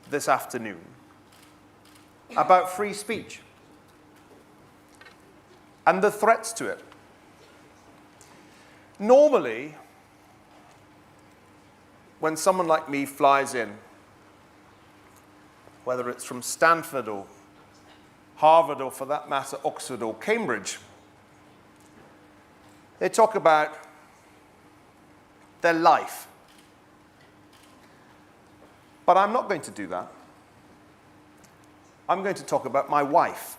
this afternoon about free speech and the threats to it. Normally, when someone like me flies in, whether it's from Stanford or Harvard or, for that matter, Oxford or Cambridge, they talk about their life. But I'm not going to do that. I'm going to talk about my wife.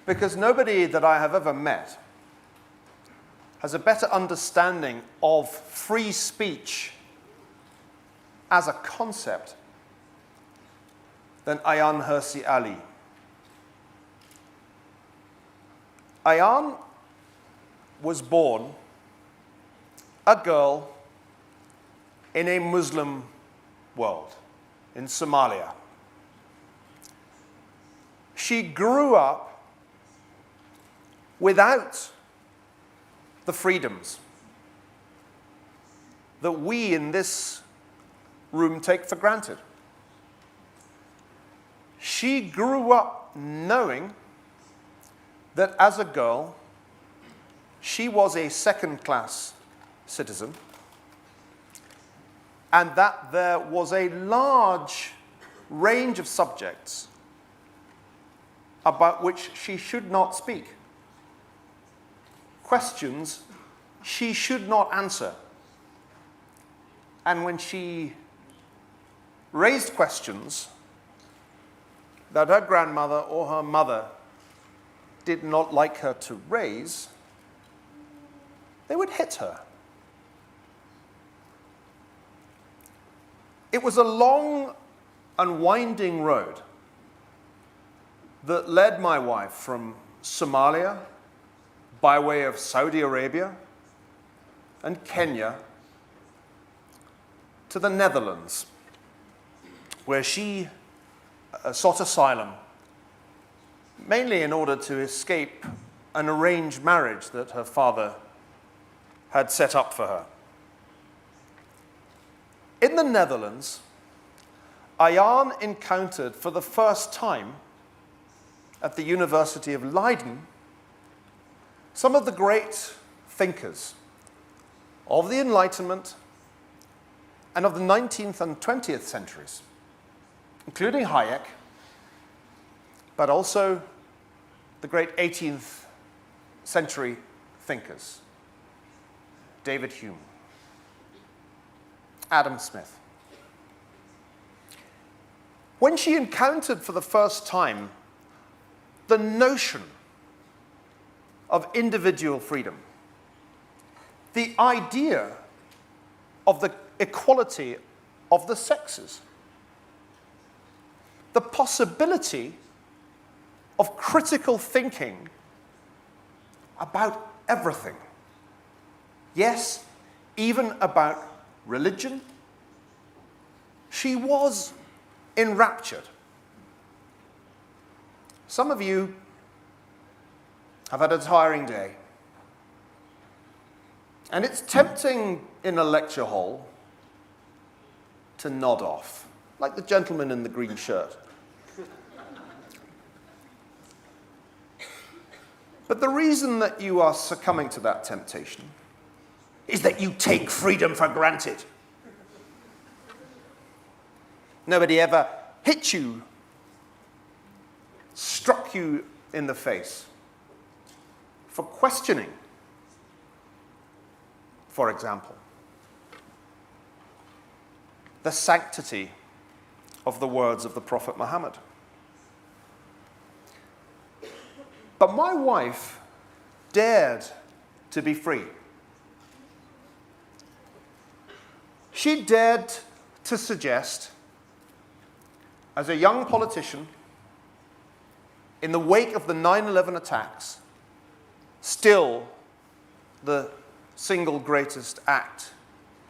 Because nobody that I have ever met has a better understanding of free speech as a concept than Ayaan Hirsi Ali. Ayaan was born a girl in a Muslim world, in Somalia. She grew up without the freedoms that we in this room take for granted. She grew up knowing that as a girl, she was a second-class citizen, and that there was a large range of subjects about which she should not speak. Questions she should not answer. And when she raised questions that her grandmother or her mother did not like her to raise, they would hit her. It was a long and winding road that led my wife from Somalia by way of Saudi Arabia and Kenya to the Netherlands, where she sought asylum, mainly in order to escape an arranged marriage that her father had set up for her. In the Netherlands, Ayaan encountered for the first time at the University of Leiden some of the great thinkers of the Enlightenment and of the 19th and 20th centuries, including Hayek, but also the great 18th century thinkers, David Hume, Adam Smith. When she encountered for the first time the notion of individual freedom, the idea of the equality of the sexes, the possibility of critical thinking about everything. Yes, even about religion. She was enraptured. Some of you have had a tiring day. And it's tempting in a lecture hall to nod off, like the gentleman in the green shirt. But the reason that you are succumbing to that temptation is that you take freedom for granted. Nobody ever hit you, struck you in the face for questioning, for example, the sanctity of the words of the Prophet Muhammad. But my wife dared to be free. She dared to suggest, as a young politician, in the wake of the 9/11 attacks, still the single greatest act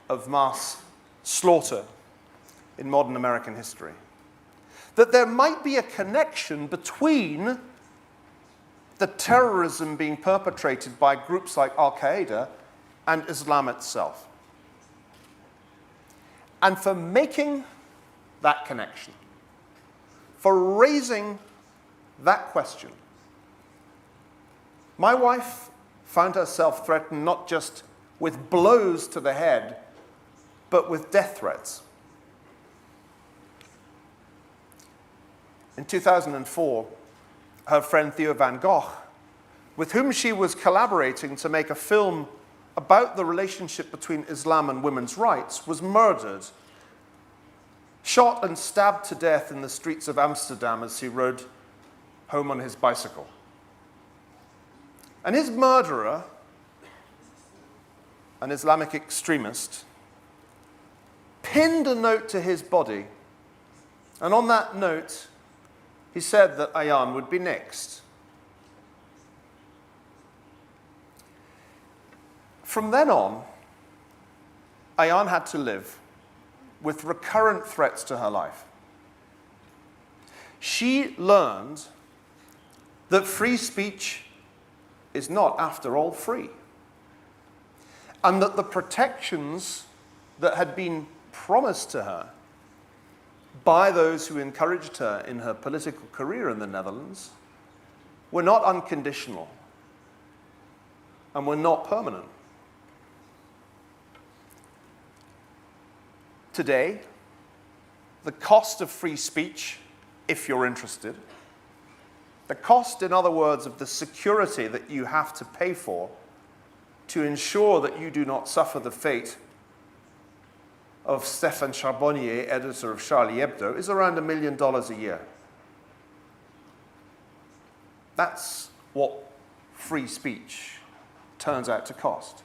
of mass slaughter in modern American history, that there might be a connection between the terrorism being perpetrated by groups like Al-Qaeda and Islam itself. and for making that connection, for raising that question. My wife found herself threatened not just with blows to the head, but with death threats. In 2004, her friend Theo van Gogh, with whom she was collaborating to make a film about the relationship between Islam and women's rights, was murdered, shot and stabbed to death in the streets of Amsterdam as he rode home on his bicycle. And his murderer, an Islamic extremist, pinned a note to his body, and on that note, he said that Ayaan would be next. From then on, Ayaan had to live with recurrent threats to her life. She learned that free speech is not, after all, free, and that the protections that had been promised to her by those who encouraged her in her political career in the Netherlands were not unconditional and were not permanent. Today, the cost of free speech, if you're interested, the cost, in other words, of the security that you have to pay for to ensure that you do not suffer the fate of Stéphane Charbonnier, editor of Charlie Hebdo, is around $1 million a year. That's what free speech turns out to cost.